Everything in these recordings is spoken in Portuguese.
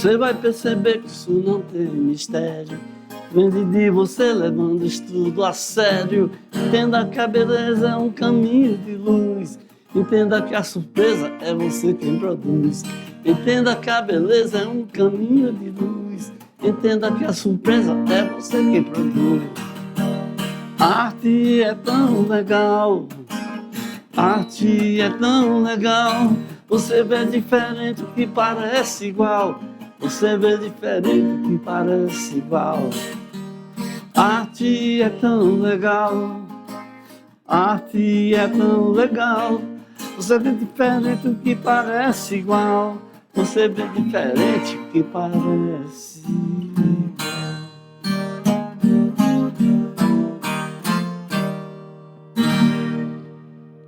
Você vai perceber que isso não tem mistério. Vem de você levando isso tudo a sério. Entenda que a beleza é um caminho de luz. Entenda que a surpresa é você quem produz. Entenda que a beleza é um caminho de luz. Entenda que a surpresa é você quem produz. A arte é tão legal. A arte é tão legal. Você vê diferente o que parece igual. Você vê diferente o que parece igual. A arte é tão legal. A arte é tão legal. Você vê diferente o que parece igual. Você vê diferente o que parece igual.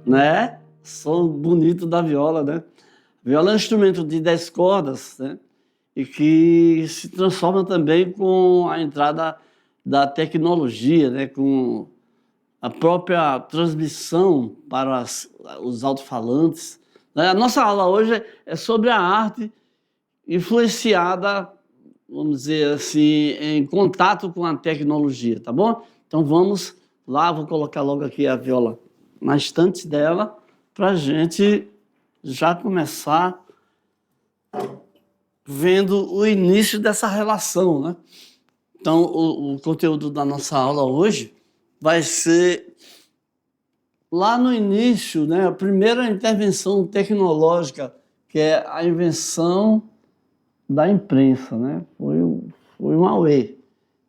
Né? Som bonito da viola, né? Viola é um instrumento de 10 cordas, né? E que se transforma também com a entrada da tecnologia, né? Com a própria transmissão para os alto-falantes. A nossa aula hoje é sobre a arte influenciada, vamos dizer assim, em contato com a tecnologia, tá bom? Então vamos lá, vou colocar logo aqui a viola na estante dela, para a gente já começar vendo o início dessa relação, né? Então, o conteúdo da nossa aula hoje vai ser lá no início, né? A primeira intervenção tecnológica, que é a invenção da imprensa, né? Foi um auê.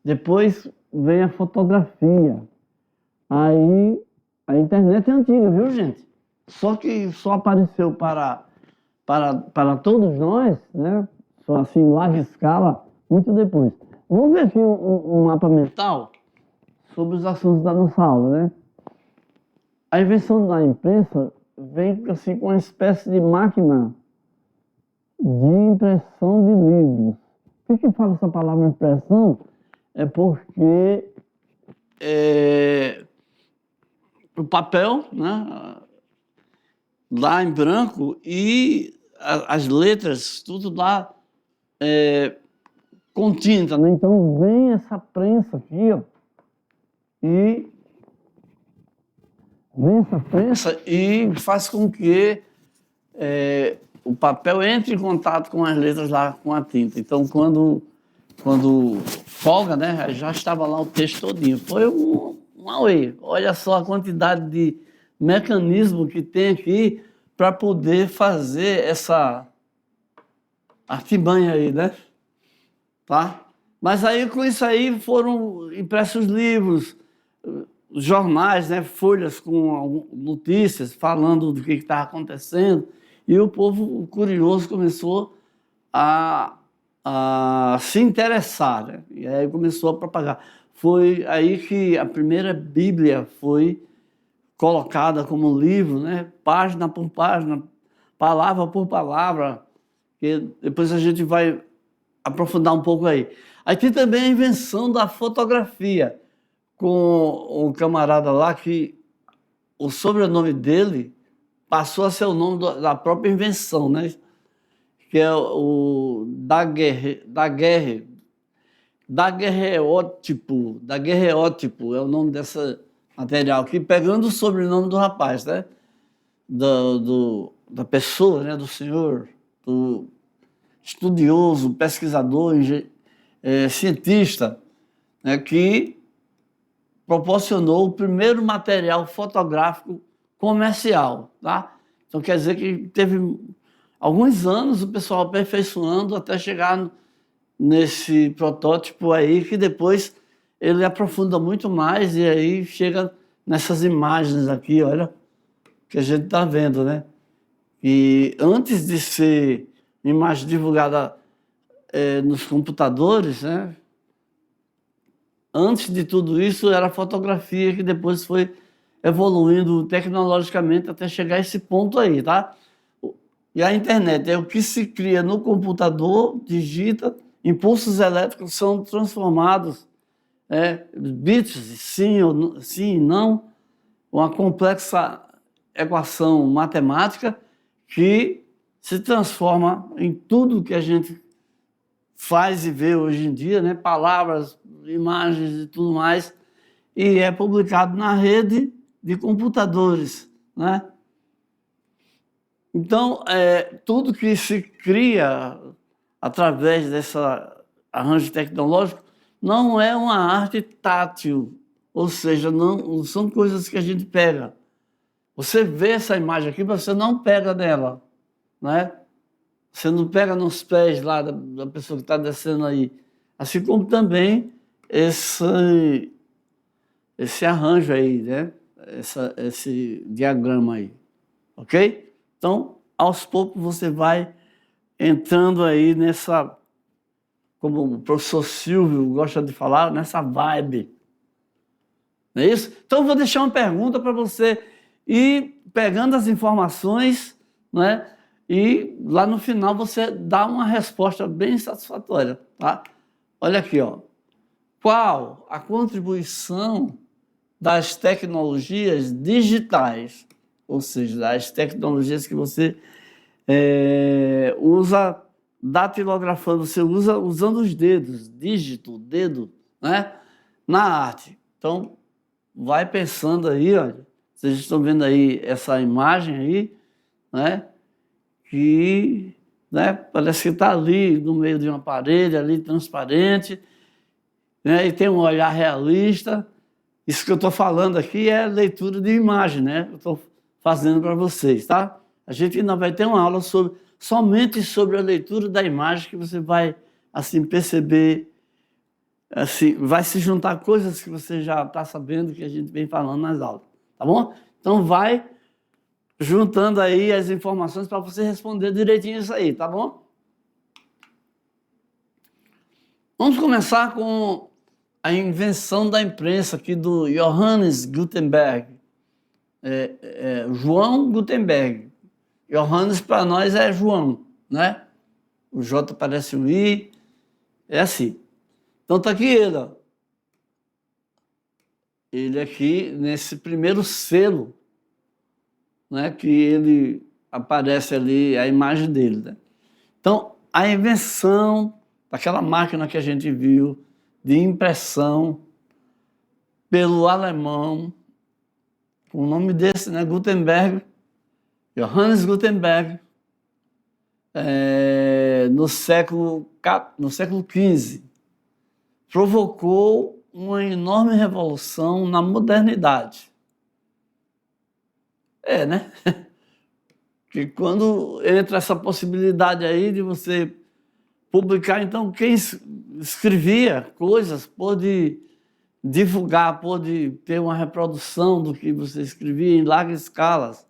Depois vem a fotografia. Aí a internet é antiga, viu, gente? Só que só apareceu para todos nós, né? Só assim, em larga escala, muito depois. Vamos ver aqui um mapa mental sobre os assuntos da nossa aula, né? A invenção da imprensa vem assim, com uma espécie de máquina de impressão de livros. Por que fala essa palavra impressão? É porque o papel, né, lá em branco, e as letras, tudo lá com tinta, né? Então vem essa prensa aqui, ó, e faz com que o papel entre em contato com as letras lá com a tinta. Então quando folga, né, já estava lá o texto todinho. Foi um auê. Olha só a quantidade de mecanismo que tem aqui para poder fazer essa artimanha aí, né? Tá? Mas aí, com isso aí, foram impressos livros, jornais, né? Folhas com notícias falando do que estava acontecendo, e o povo curioso começou a se interessar, né? E aí começou a propagar. Foi aí que a primeira Bíblia foi colocada como livro, né? Página por página, palavra por palavra, que depois a gente vai aprofundar um pouco aí. Aí tem também a invenção da fotografia, com um camarada lá que o sobrenome dele passou a ser o nome da própria invenção, né? Que é o daguerreótipo é o nome desse material aqui, pegando o sobrenome do rapaz, né? Da pessoa, né? Do senhor, do estudioso, pesquisador, cientista, né? Que proporcionou o primeiro material fotográfico comercial, tá? Então quer dizer que teve alguns anos o pessoal aperfeiçoando até chegar nesse protótipo aí, que depois ele aprofunda muito mais e aí chega nessas imagens aqui, olha, que a gente está vendo, né? E antes de ser imagem divulgada nos computadores, né? Antes de tudo isso era a fotografia, que depois foi evoluindo tecnologicamente até chegar a esse ponto aí, tá? E a internet é o que se cria no computador, digita, impulsos elétricos são transformados, bits, sim e não, uma complexa equação matemática que se transforma em tudo que a gente faz e vê hoje em dia, né? Palavras, imagens e tudo mais, e é publicado na rede de computadores, né? Então, tudo que se cria através desse arranjo tecnológico não é uma arte tátil, ou seja, não são coisas que a gente pega. Você vê essa imagem aqui, mas você não pega nela, né? Você não pega nos pés lá da pessoa que está descendo aí. Assim como também esse arranjo aí, né? Esse diagrama aí, ok? Então, aos poucos você vai entrando aí nessa, como o professor Silvio gosta de falar, nessa vibe. Não é isso? Então, eu vou deixar uma pergunta para você ir pegando as informações, né? E lá no final você dá uma resposta bem satisfatória, tá? Olha aqui, ó. Qual a contribuição das tecnologias digitais, ou seja, das tecnologias que você usa datilografando, você usa usando os dedos, dígito, dedo, né? Na arte. Então, vai pensando aí, olha, vocês estão vendo aí essa imagem aí, né? Que, né, parece que está ali no meio de uma parede, ali transparente, né? E tem um olhar realista. Isso que eu estou falando aqui é leitura de imagem, né? Eu estou fazendo para vocês, tá? A gente ainda vai ter uma aula somente sobre a leitura da imagem, que você vai, assim, perceber, assim, vai se juntar coisas que você já está sabendo que a gente vem falando nas aulas, tá bom? Então vai juntando aí as informações para você responder direitinho isso aí, tá bom? Vamos começar com a invenção da imprensa aqui do Johannes Gutenberg. João Gutenberg. Johannes para nós é João, né? O J parece um I, é assim. Então tá aqui ele, ó. Ele aqui nesse primeiro selo, né? Que ele aparece ali a imagem dele, né? Então a invenção daquela máquina que a gente viu de impressão pelo alemão, com o nome desse, né? Gutenberg, Johannes Gutenberg, no século XV, provocou uma enorme revolução na modernidade. Né? Que quando entra essa possibilidade aí de você publicar, então quem escrevia coisas pôde divulgar, pôde ter uma reprodução do que você escrevia em largas escalas,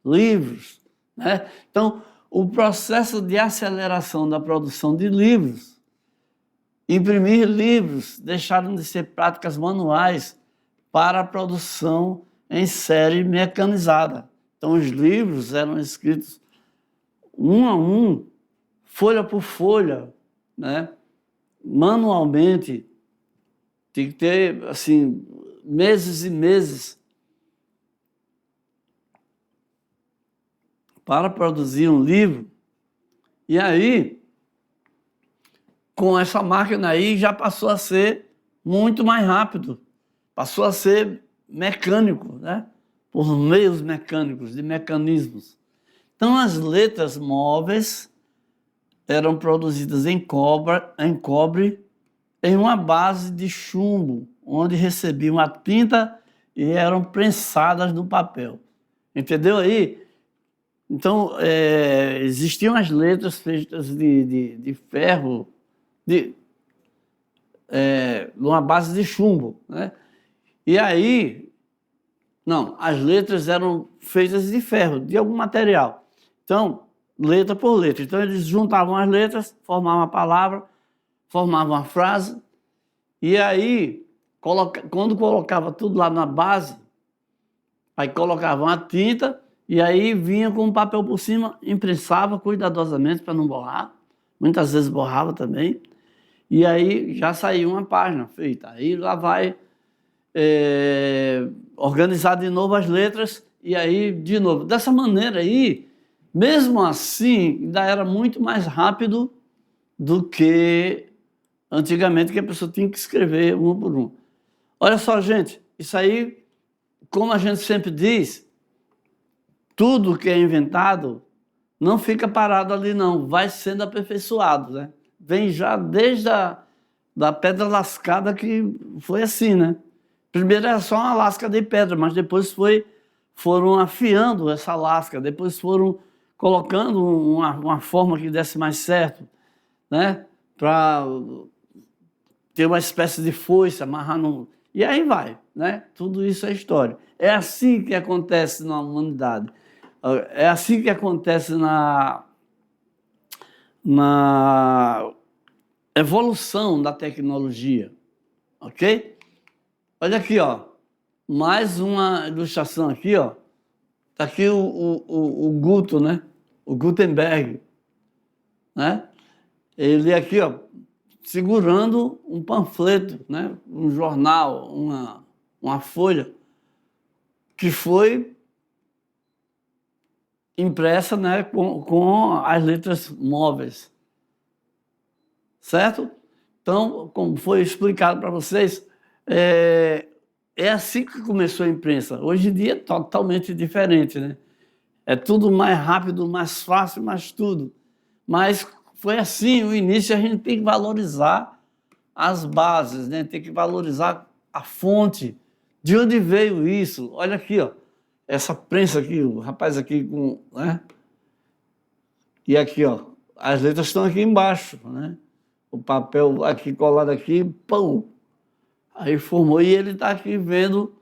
livros, né? Então, o processo de aceleração da produção de livros, imprimir livros, deixaram de ser práticas manuais para a produção em série mecanizada. Então, os livros eram escritos um a um, folha por folha, né? Manualmente. Tem que ter, assim, meses e meses para produzir um livro. E aí, com essa máquina aí, já passou a ser muito mais rápido. Passou a ser mecânico, né? Por meios mecânicos, de mecanismos. Então, as letras móveis eram produzidas em cobre, em uma base de chumbo, onde recebiam a tinta e eram prensadas no papel. Entendeu aí? Então, existiam as letras feitas de ferro, numa base de chumbo, né? E aí, não, as letras eram feitas de ferro, de algum material. Então, letra por letra. Então, eles juntavam as letras, formavam a palavra, formavam a frase, e aí, quando colocava tudo lá na base, aí colocavam a tinta, e aí vinha com um papel por cima, imprensava cuidadosamente para não borrar, muitas vezes borrava também, e aí já saía uma página feita. Aí lá vai organizar de novo as letras, e aí de novo. Dessa maneira aí, mesmo assim, ainda era muito mais rápido do que antigamente, que a pessoa tinha que escrever um por um. Olha só, gente, isso aí, como a gente sempre diz, tudo que é inventado não fica parado ali, não. Vai sendo aperfeiçoado, né? Vem já desde da pedra lascada, que foi assim, né? Primeiro era só uma lasca de pedra, mas depois foram afiando essa lasca, depois foram colocando uma forma que desse mais certo, né? Para ter uma espécie de foice, amarrar no... E aí vai, né? Tudo isso é história. É assim que acontece na humanidade. É assim que acontece na evolução da tecnologia, ok? Olha aqui, ó, mais uma ilustração aqui, ó. Tá aqui o Guto, né? O Gutenberg, né? Ele aqui, ó, segurando um panfleto, né? Um jornal, uma folha que foi impressa, né, com as letras móveis, certo? Então, como foi explicado para vocês, é assim que começou a imprensa. Hoje em dia é totalmente diferente, né? É tudo mais rápido, mais fácil, mais tudo. Mas foi assim, o início. A gente tem que valorizar as bases, né? Tem que valorizar a fonte. De onde veio isso? Olha aqui, ó. Essa prensa aqui, o rapaz aqui com... né? E aqui, ó, as letras estão aqui embaixo, né? O papel aqui colado aqui, pão. Aí formou, e ele está aqui vendo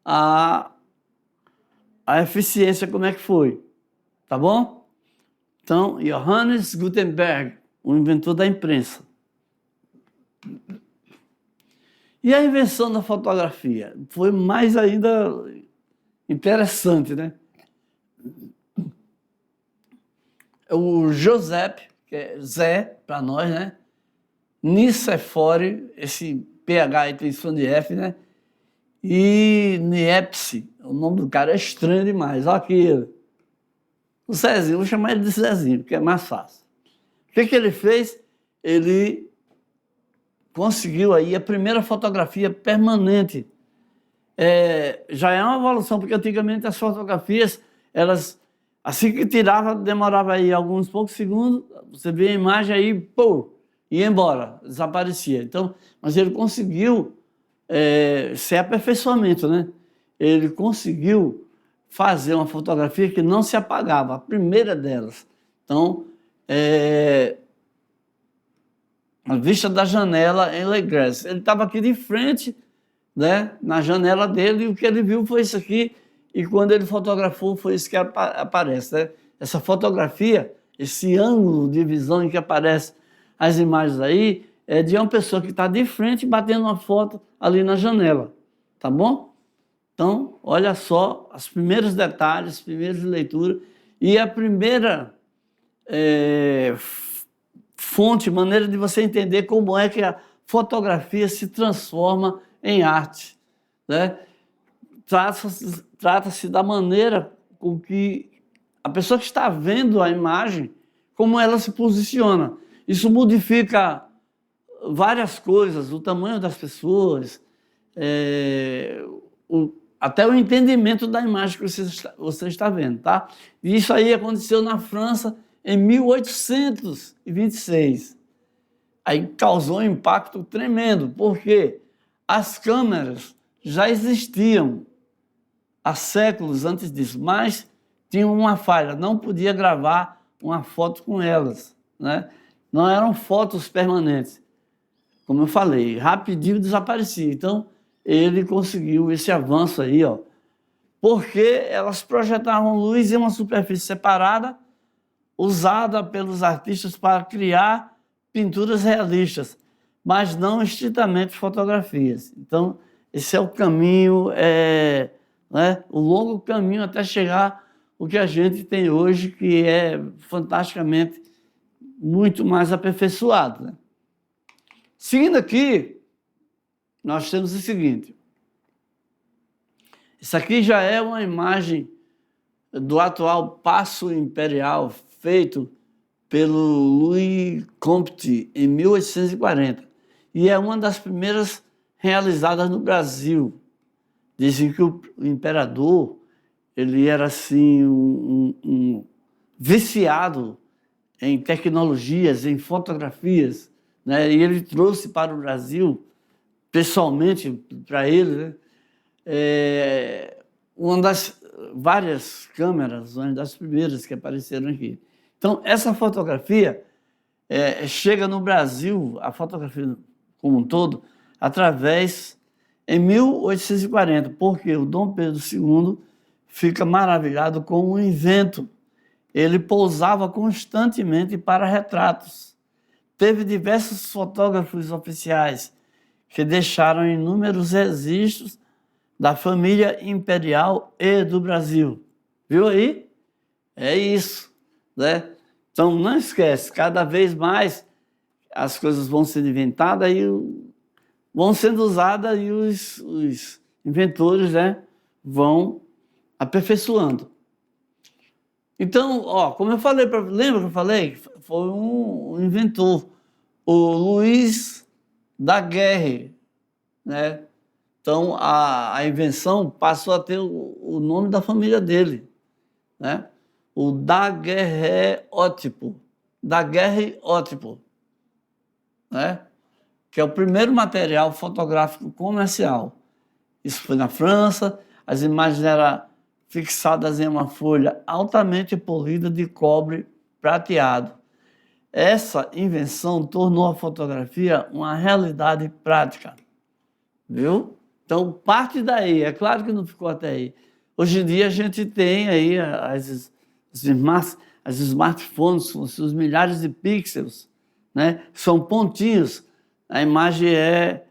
a eficiência, como é que foi. Tá bom? Então, Johannes Gutenberg, o inventor da imprensa. E a invenção da fotografia? Foi mais ainda interessante, né? O Joseph, que é Zé para nós, né? Nicefore, esse PH aí tem som de F, né? E Niepce, o nome do cara é estranho demais. Olha aqui, o Zezinho, vou chamar ele de Zezinho, porque é mais fácil. O que ele fez? Ele conseguiu aí a primeira fotografia permanente. Já é uma evolução, porque antigamente as fotografias, elas, assim que tirava, demorava aí alguns poucos segundos, você vê a imagem aí, pô, ia embora, desaparecia. Então, mas ele conseguiu ser aperfeiçoamento, né? Ele conseguiu fazer uma fotografia que não se apagava, a primeira delas. Então, a vista da janela em Legras. Ele estava aqui de frente, né, na janela dele, e o que ele viu foi isso aqui, e quando ele fotografou foi isso que aparece, né? Essa fotografia, esse ângulo de visão em que aparece as imagens aí, é de uma pessoa que está de frente batendo uma foto ali na janela, tá bom? Então, olha só os primeiros detalhes, as primeiras leituras, e a primeira fonte, maneira de você entender como é que a fotografia se transforma em arte, né? Trata-se da maneira com que a pessoa que está vendo a imagem, como ela se posiciona. Isso modifica várias coisas, o tamanho das pessoas, até o entendimento da imagem que você está vendo, tá? E isso aí aconteceu na França em 1826. Aí causou um impacto tremendo, porque as câmeras já existiam há séculos antes disso, mas tinham uma falha, não podia gravar uma foto com elas, né? Não eram fotos permanentes. Como eu falei, rapidinho desaparecia. Então, ele conseguiu esse avanço aí, ó, porque elas projetavam luz em uma superfície separada, usada pelos artistas para criar pinturas realistas, mas não estritamente fotografias. Então, esse é o caminho, né, o longo caminho até chegar o que a gente tem hoje, que é fantasticamente muito mais aperfeiçoado, né? Seguindo aqui, nós temos o seguinte. Isso aqui já é uma imagem do atual Paço Imperial, feito pelo Louis Comte em 1840 e é uma das primeiras realizadas no Brasil. Dizem que o imperador ele era assim um viciado em tecnologias, em fotografias, né? E ele trouxe para o Brasil, pessoalmente para ele, né? Uma das várias câmeras, uma das primeiras que apareceram aqui. Então, essa fotografia chega no Brasil, a fotografia como um todo, através, em 1840, porque o Dom Pedro II fica maravilhado com o invento. Ele pousava constantemente para retratos. Teve diversos fotógrafos oficiais que deixaram inúmeros registros da família imperial e do Brasil. Viu aí? É isso, né? Então, não esquece, cada vez mais as coisas vão sendo inventadas e vão sendo usadas e os inventores, né, vão aperfeiçoando. Então, como eu falei, lembra que eu falei? Foi um inventor, o Louis Daguerre, né? Então, a invenção passou a ter o nome da família dele, né? O daguerreótipo, né? Que é o primeiro material fotográfico comercial. Isso foi na França, as imagens eram fixadas em uma folha altamente polida de cobre prateado. Essa invenção tornou a fotografia uma realidade prática, viu? Então, parte daí, é claro que não ficou até aí. Hoje em dia a gente tem aí as smartphones com seus milhares de pixels, né? São pontinhos, a imagem é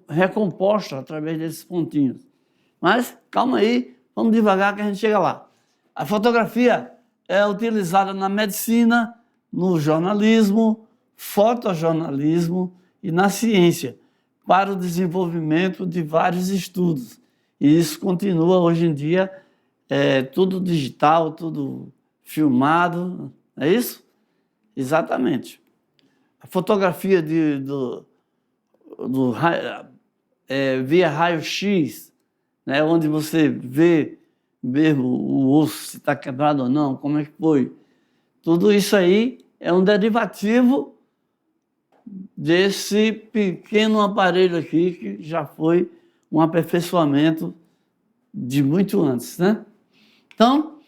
recomposta através desses pontinhos. Mas, calma aí, vamos devagar que a gente chega lá. A fotografia é utilizada na medicina, no jornalismo, fotojornalismo e na ciência, para o desenvolvimento de vários estudos. E isso continua hoje em dia, tudo digital, tudo filmado, é isso? Exatamente. A fotografia via raio-x, né, onde você vê mesmo o osso, se está quebrado ou não, como é que foi. Tudo isso aí é um derivativo desse pequeno aparelho aqui, que já foi um aperfeiçoamento de muito antes, né? Então,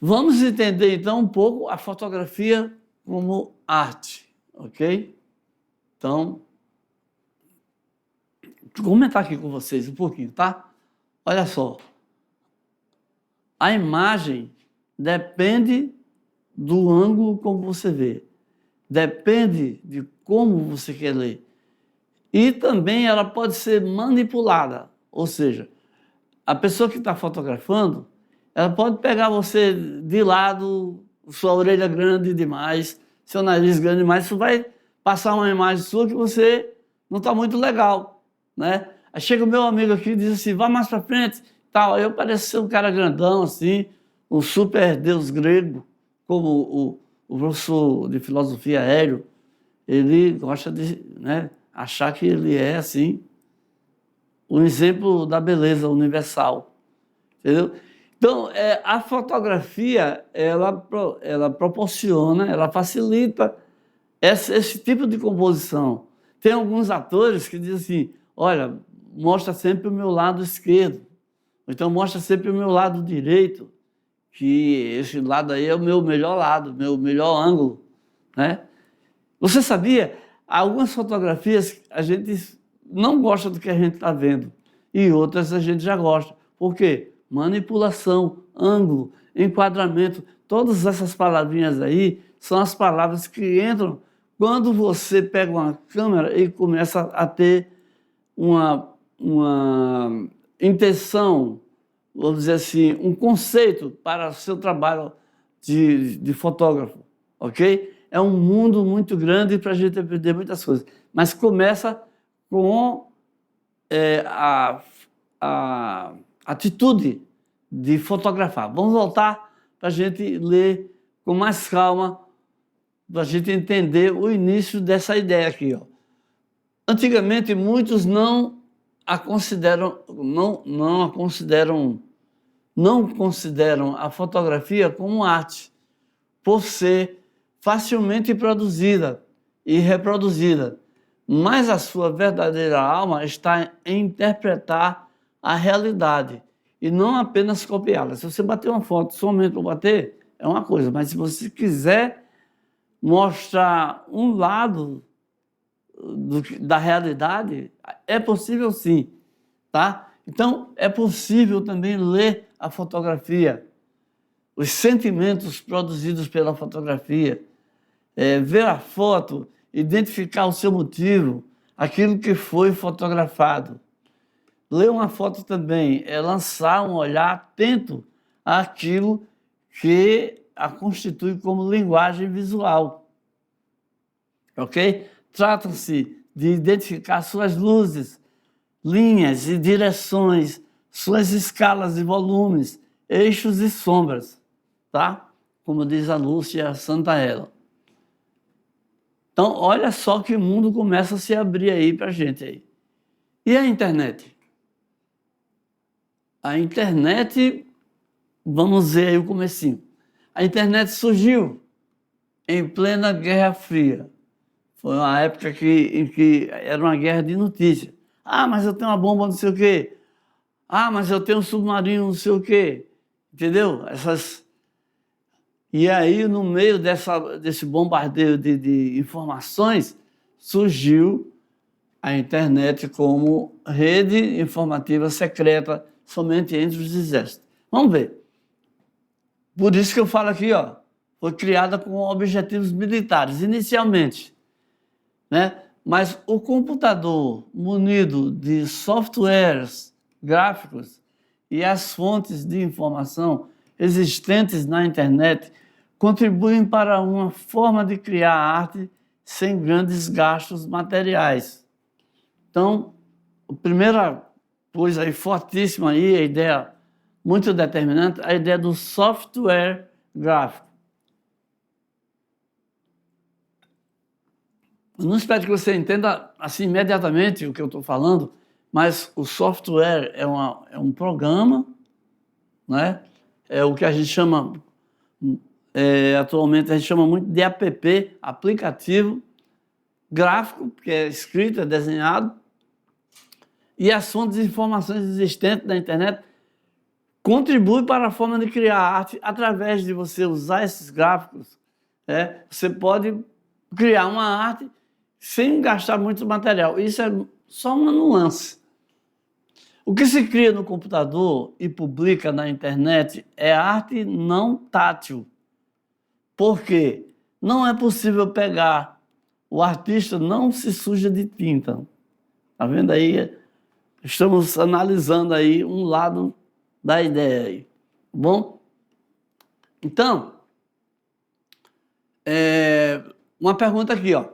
vamos entender então um pouco a fotografia como arte, ok? Então, vou comentar aqui com vocês um pouquinho, tá? Olha só. A imagem depende do ângulo como você vê. Depende de como você quer ler. E também ela pode ser manipulada. Ou seja, a pessoa que está fotografando, ela pode pegar você de lado, sua orelha grande demais, seu nariz grande demais, isso vai passar uma imagem sua que você não está muito legal, né? Aí chega o meu amigo aqui e diz assim, vá mais para frente, tal. Eu pareço ser um cara grandão assim, um super deus grego, como o professor de filosofia Hélio, ele gosta de, né, achar que ele é assim, um exemplo da beleza universal, entendeu? Então, a fotografia, ela proporciona, ela facilita esse tipo de composição. Tem alguns atores que dizem assim, olha, mostra sempre o meu lado esquerdo, então mostra sempre o meu lado direito, que esse lado aí é o meu melhor lado, meu melhor ângulo, né? Você sabia? Algumas fotografias a gente não gosta do que a gente está vendo e outras a gente já gosta. Por quê? Manipulação, ângulo, enquadramento, todas essas palavrinhas aí são as palavras que entram quando você pega uma câmera e começa a ter uma intenção, vamos dizer assim, um conceito para o seu trabalho de fotógrafo, ok? É um mundo muito grande para a gente aprender muitas coisas, mas começa com a atitude de fotografar. Vamos voltar para a gente ler com mais calma, para a gente entender o início dessa ideia aqui, ó. Antigamente, muitos não consideram a fotografia como arte, por ser facilmente produzida e reproduzida. Mas a sua verdadeira alma está em interpretar a realidade e não apenas copiá-la. Se você bater uma foto somente para bater, é uma coisa, mas se você quiser mostrar um lado da realidade, é possível sim, tá? Então, é possível também ler a fotografia, os sentimentos produzidos pela fotografia, ver a foto, identificar o seu motivo, aquilo que foi fotografado. Ler uma foto também é lançar um olhar atento àquilo que a constitui como linguagem visual. Ok? Trata-se de identificar suas luzes, linhas e direções, suas escalas e volumes, eixos e sombras, tá? Como diz a Lúcia Santaella. Então, olha só que o mundo começa a se abrir aí para a gente aí. E a internet? A internet, vamos ver aí o comecinho. A internet surgiu em plena Guerra Fria. Foi uma época em que era uma guerra de notícias. Ah, mas eu tenho uma bomba não sei o quê. Ah, mas eu tenho um submarino não sei o quê. Entendeu? E aí, no meio desse bombardeio de informações, surgiu a internet como rede informativa secreta somente entre os exércitos. Vamos ver. Por isso que eu falo aqui, ó, foi criada com objetivos militares, inicialmente, né? Mas o computador munido de softwares gráficos e as fontes de informação existentes na internet contribuem para uma forma de criar arte sem grandes gastos materiais. Então, a primeira coisa aí, fortíssima aí, a ideia muito determinante, a ideia do software gráfico. Eu não espero que você entenda assim imediatamente o que eu estou falando, mas o software é um programa, né? É o que a gente chama, atualmente a gente chama muito de app, aplicativo gráfico, que é escrito, é desenhado, e as fontes de informações existentes na internet contribuem para a forma de criar arte através de você usar esses gráficos. Você pode criar uma arte sem gastar muito material. Isso é só uma nuance. O que se cria no computador e publica na internet é arte não tátil. Por quê? Não é possível pegar. O artista não se suja de tinta. Tá vendo aí? Estamos analisando aí um lado da ideia aí. Bom? Então, uma pergunta aqui, ó.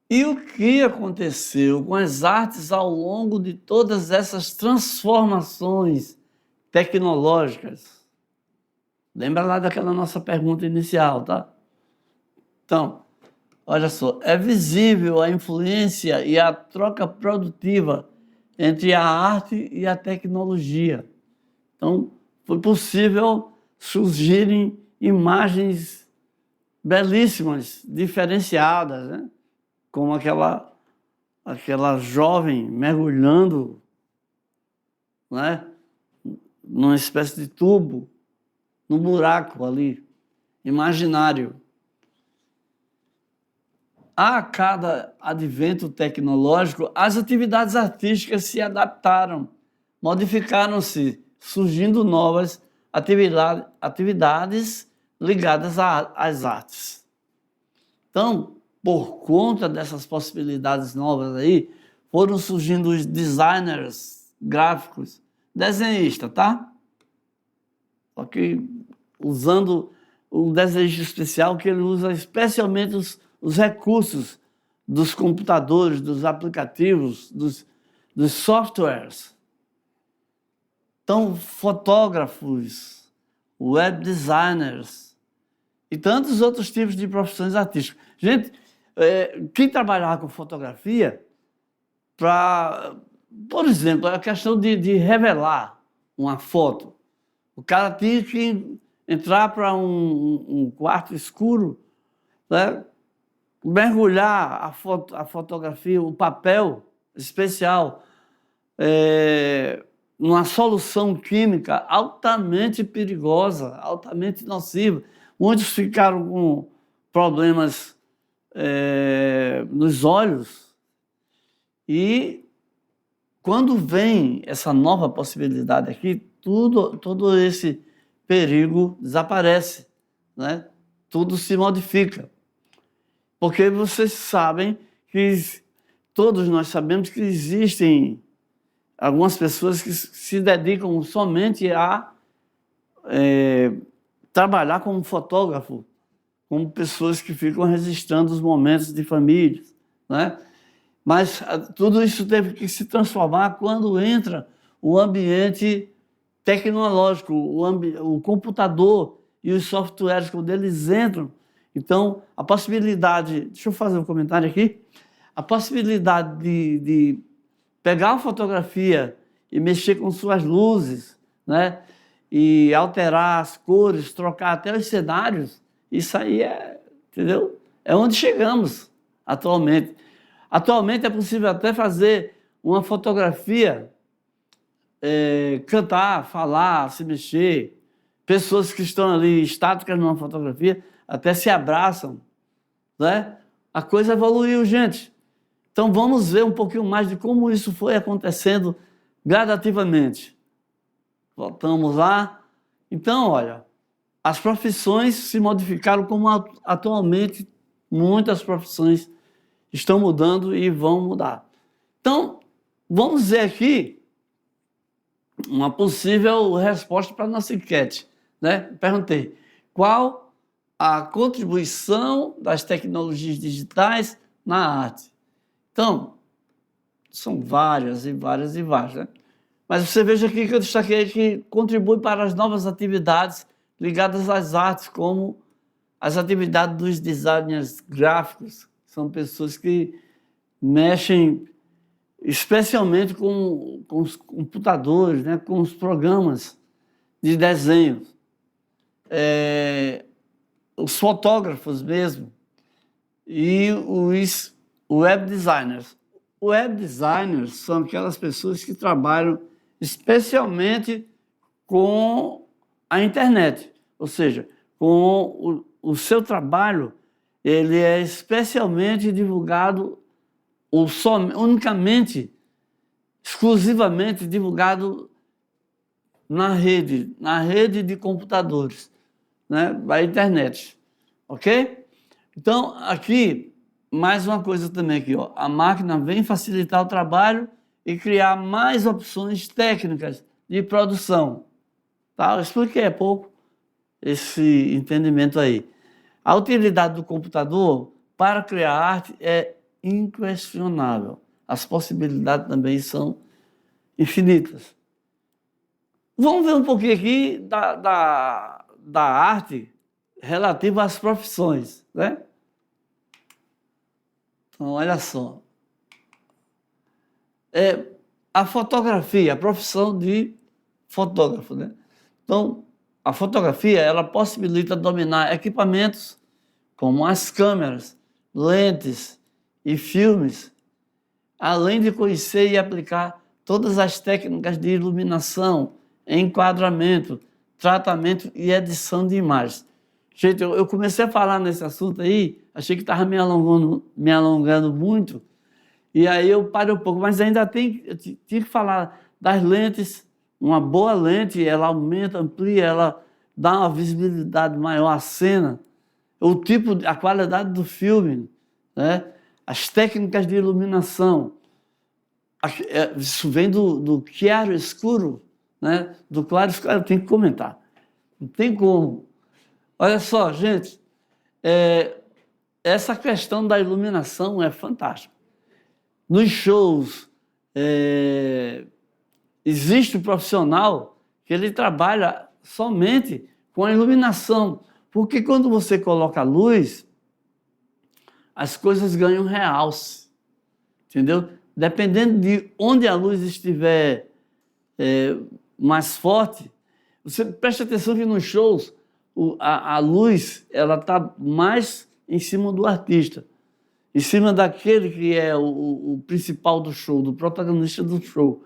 E o que aconteceu com as artes ao longo de todas essas transformações tecnológicas? Lembra lá daquela nossa pergunta inicial, tá? Então, olha só, é visível a influência e a troca produtiva entre a arte e a tecnologia. Então, foi possível surgirem imagens belíssimas, diferenciadas, né? Como aquela jovem mergulhando, né? Numa espécie de tubo, num buraco ali, imaginário. A cada advento tecnológico, as atividades artísticas se adaptaram, modificaram-se, surgindo novas atividades ligadas às artes. Então, por conta dessas possibilidades novas aí, foram surgindo os designers gráficos, desenhista, tá? Só que usando um desenhista especial que ele usa especialmente os recursos dos computadores, dos aplicativos, dos softwares. Então, fotógrafos, web designers e tantos outros tipos de profissões artísticas. Gente, quem trabalhava com fotografia, por exemplo, a questão de revelar uma foto. O cara tinha que entrar para um quarto escuro, né? Mergulhar a fotografia, o papel especial, numa solução química altamente perigosa, altamente nociva. Muitos ficaram com problemas nos olhos. E quando vem essa nova possibilidade aqui, todo esse perigo desaparece, né? Tudo se modifica. Porque vocês sabem que, todos nós sabemos que existem algumas pessoas que se dedicam somente a trabalhar como fotógrafo, como pessoas que ficam registrando os momentos de família, né? Mas tudo isso teve que se transformar quando entra o ambiente tecnológico, o computador e os softwares, quando eles entram. Então, a possibilidade... Deixa eu fazer um comentário aqui. A possibilidade de pegar uma fotografia e mexer com suas luzes, né? E alterar as cores, trocar até os cenários, isso aí entendeu? É onde chegamos atualmente. Atualmente é possível até fazer uma fotografia, cantar, falar, se mexer. Pessoas que estão ali estáticas numa fotografia até se abraçam, né? A coisa evoluiu, gente. Então vamos ver um pouquinho mais de como isso foi acontecendo gradativamente. Voltamos lá. Então, olha, as profissões se modificaram como atualmente muitas profissões estão mudando e vão mudar. Então, vamos ver aqui uma possível resposta para a nossa enquete, né? Perguntei, qual a contribuição das tecnologias digitais na arte? Então, são várias e várias e várias, né? Mas você veja aqui que eu destaquei que contribui para as novas atividades ligadas às artes, como as atividades dos designers gráficos. São pessoas que mexem especialmente com os computadores, né? Com os programas de desenho. Os fotógrafos mesmo e os web designers. Web designers são aquelas pessoas que trabalham especialmente com a internet, ou seja, com o seu trabalho, ele é especialmente divulgado, ou unicamente, exclusivamente divulgado na rede de computadores, né, da internet, ok? Então, aqui, mais uma coisa também aqui, ó, a máquina vem facilitar o trabalho e criar mais opções técnicas de produção. Tá? Eu expliquei há pouco esse entendimento aí. A utilidade do computador para criar arte é inquestionável. As possibilidades também são infinitas. Vamos ver um pouquinho aqui da arte relativa às profissões, né? Então, olha só. A fotografia, a profissão de fotógrafo, né? Então, a fotografia, ela possibilita dominar equipamentos como as câmeras, lentes e filmes, além de conhecer e aplicar todas as técnicas de iluminação, enquadramento, tratamento e edição de imagens. Gente, eu comecei a falar nesse assunto aí, achei que estava me alongando muito, e aí eu parei um pouco, mas ainda tinha que falar das lentes. Uma boa lente, ela aumenta, amplia, ela dá uma visibilidade maior à cena, a qualidade do filme, né? As técnicas de iluminação. Isso vem do claro escuro, né? Do claro escuro, eu tenho que comentar. Não tem como. Olha só, gente, essa questão da iluminação é fantástica. Nos shows, existe um profissional que ele trabalha somente com a iluminação, Porque quando você coloca a luz, as coisas ganham realce, entendeu? Dependendo de onde a luz estiver mais forte, você preste atenção que nos shows a luz ela está mais em cima do artista, em cima daquele que é o principal do show, do protagonista do show,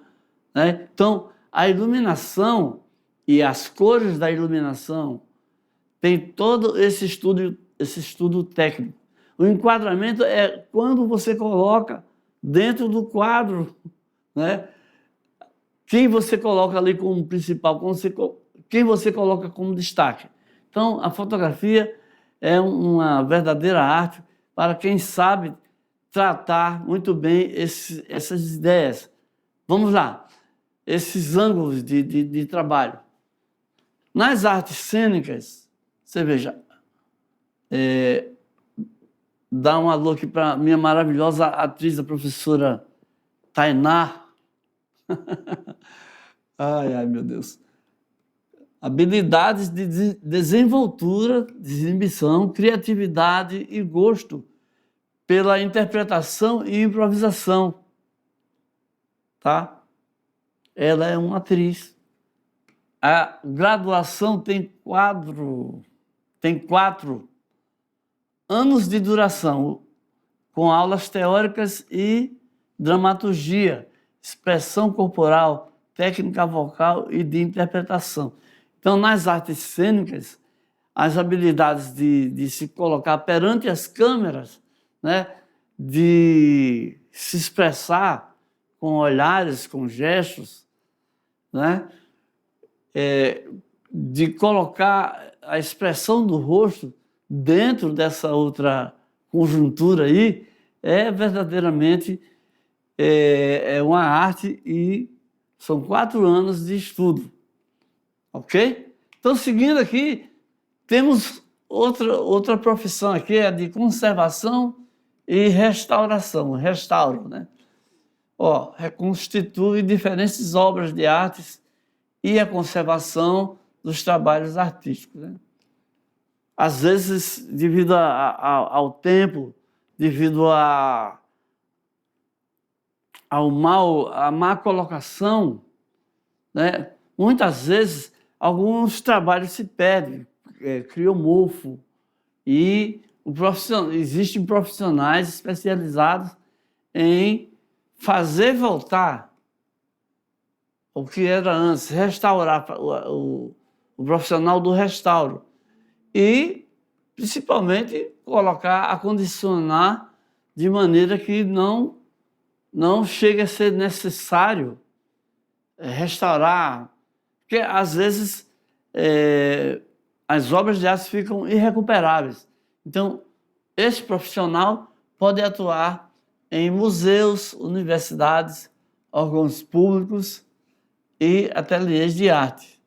né? Então, a iluminação e as cores da iluminação tem todo esse estudo técnico. O enquadramento é quando você coloca dentro do quadro, né? Quem você coloca ali como principal, quem você coloca como destaque. Então, a fotografia é uma verdadeira arte para quem sabe tratar muito bem essas ideias. Vamos lá, esses ângulos de trabalho. Nas artes cênicas, você veja, dá um alô aqui para a minha maravilhosa atriz, a professora Tainá. Ai, meu Deus. Habilidades de desenvoltura, desembição, criatividade e gosto pela interpretação e improvisação. Tá? Ela é uma atriz. A graduação tem 4 anos de duração, com aulas teóricas e dramaturgia, expressão corporal, técnica vocal e de interpretação. Então, nas artes cênicas, as habilidades de se colocar perante as câmeras, né, de se expressar com olhares, com gestos, né, de colocar a expressão do rosto dentro dessa outra conjuntura aí, é verdadeiramente uma arte e são 4 anos de estudo. Ok? Então, seguindo aqui, temos outra profissão aqui, é de conservação e restauração, restauro, né? Reconstitui diferentes obras de artes e a conservação dos trabalhos artísticos, né? Às vezes, devido ao tempo, devido à má colocação, né? Muitas vezes, alguns trabalhos se perdem, criam mofo, e existem profissionais especializados em fazer voltar o que era antes, restaurar o profissional do restauro. E, principalmente, acondicionar de maneira que não chegue a ser necessário restaurar, porque, às vezes, as obras de arte ficam irrecuperáveis. Então, esse profissional pode atuar em museus, universidades, órgãos públicos e ateliês de arte.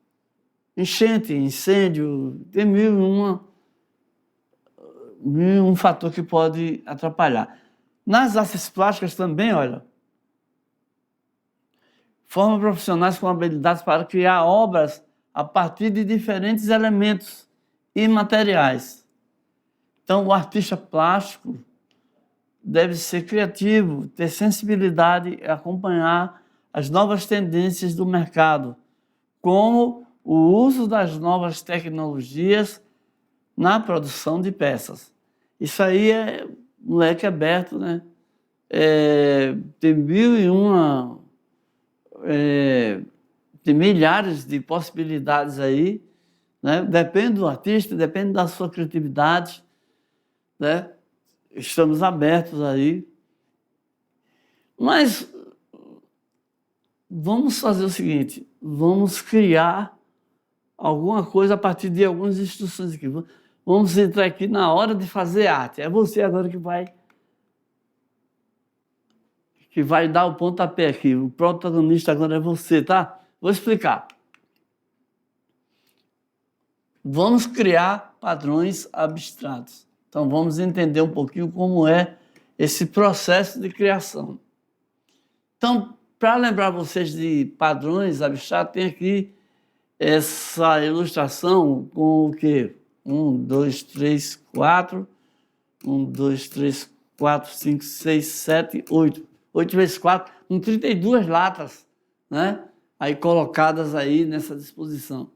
Enchente, incêndio, tem mil e um fator que pode atrapalhar. Nas artes plásticas também, olha, formam profissionais com habilidades para criar obras a partir de diferentes elementos e materiais. Então, o artista plástico deve ser criativo, ter sensibilidade e acompanhar as novas tendências do mercado, como o uso das novas tecnologias na produção de peças. Isso aí é um leque aberto, né? Tem tem milhares de possibilidades aí, né? Depende do artista, depende da sua criatividade, né? Estamos abertos aí. Mas vamos fazer o seguinte, vamos criar alguma coisa a partir de algumas instruções aqui. Vamos entrar aqui na hora de fazer arte. É você agora que vai dar o pontapé aqui. O protagonista agora é você, tá? Vou explicar. Vamos criar padrões abstratos. Então, vamos entender um pouquinho como é esse processo de criação. Então, para lembrar vocês de padrões abstratos, tem aqui essa ilustração com o quê? 1, 2, 3, 4. 1, 2, 3, 4, 5, 6, 7, 8. 8 vezes 4, com 32 latas, né? Aí colocadas aí nessa disposição.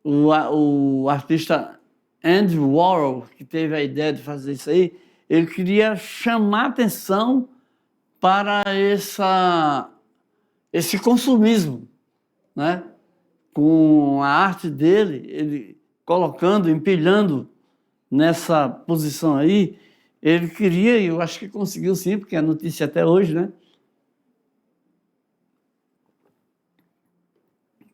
O artista Andy Warhol, que teve a ideia de fazer isso aí, ele queria chamar atenção para esse consumismo, né? Com a arte dele, ele colocando, empilhando nessa posição aí, ele queria, e eu acho que conseguiu sim, porque é notícia até hoje, né?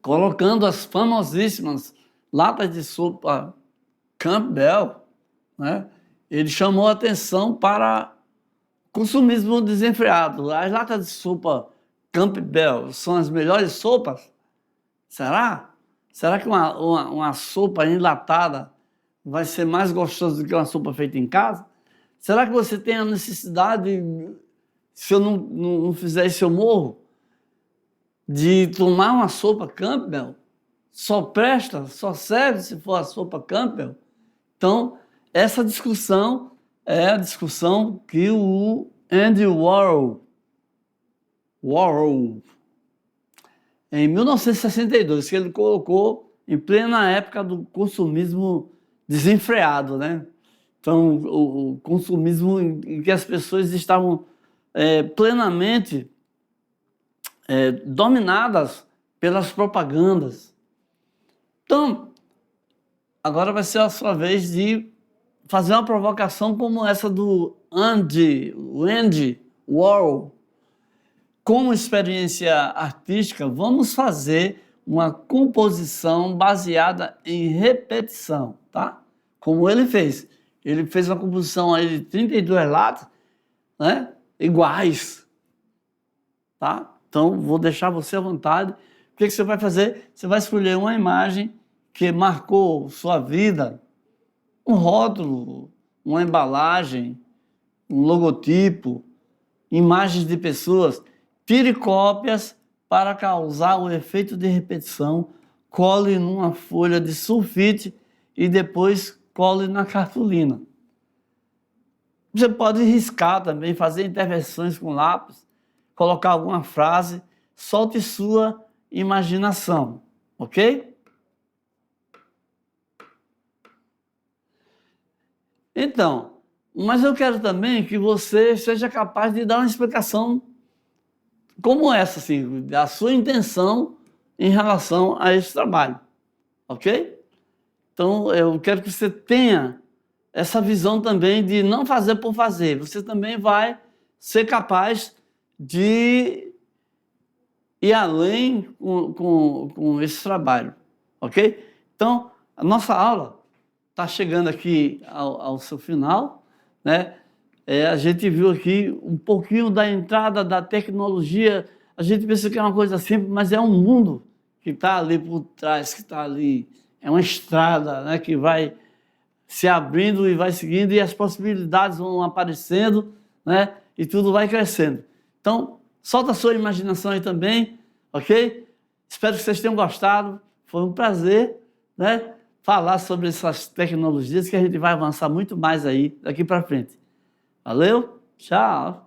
Colocando as famosíssimas latas de sopa Campbell, né? Ele chamou a atenção para consumismo desenfreado. As latas de sopa Campbell são as melhores sopas? Será? Será que uma sopa enlatada vai ser mais gostosa do que uma sopa feita em casa? Será que você tem a necessidade, se eu não fizer isso eu morro, de tomar uma sopa Campbell? Só presta, só serve se for a sopa Campbell? Então, essa discussão é a discussão que o Andy Warhol, em 1962, que ele colocou em plena época do consumismo desenfreado, né? Então, o consumismo em que as pessoas estavam plenamente dominadas pelas propagandas. Então, agora vai ser a sua vez de fazer uma provocação como essa do Andy Warhol. Como experiência artística, vamos fazer uma composição baseada em repetição, tá? Como ele fez. Ele fez uma composição aí de 32 latas, né? Iguais, tá? Então, vou deixar você à vontade. O que você vai fazer? Você vai escolher uma imagem que marcou sua vida, um rótulo, uma embalagem, um logotipo, imagens de pessoas. Tire cópias para causar o efeito de repetição, cole numa folha de sulfite e depois cole na cartolina. Você pode riscar também, fazer intervenções com lápis, colocar alguma frase, solte sua imaginação, ok? Então, mas eu quero também que você seja capaz de dar uma explicação como essa, assim, da sua intenção em relação a esse trabalho, ok? Então, eu quero que você tenha essa visão também de não fazer por fazer. Você também vai ser capaz de ir além com esse trabalho, ok? Então, a nossa aula está chegando aqui ao seu final, né? A gente viu aqui um pouquinho da entrada da tecnologia. A gente pensa que é uma coisa simples, mas é um mundo que está ali por trás, que está ali. É uma estrada, né, que vai se abrindo e vai seguindo, e as possibilidades vão aparecendo, né, e tudo vai crescendo. Então, solta a sua imaginação aí também, ok? Espero que vocês tenham gostado. Foi um prazer, né, falar sobre essas tecnologias, que a gente vai avançar muito mais aí daqui para frente. Valeu, tchau!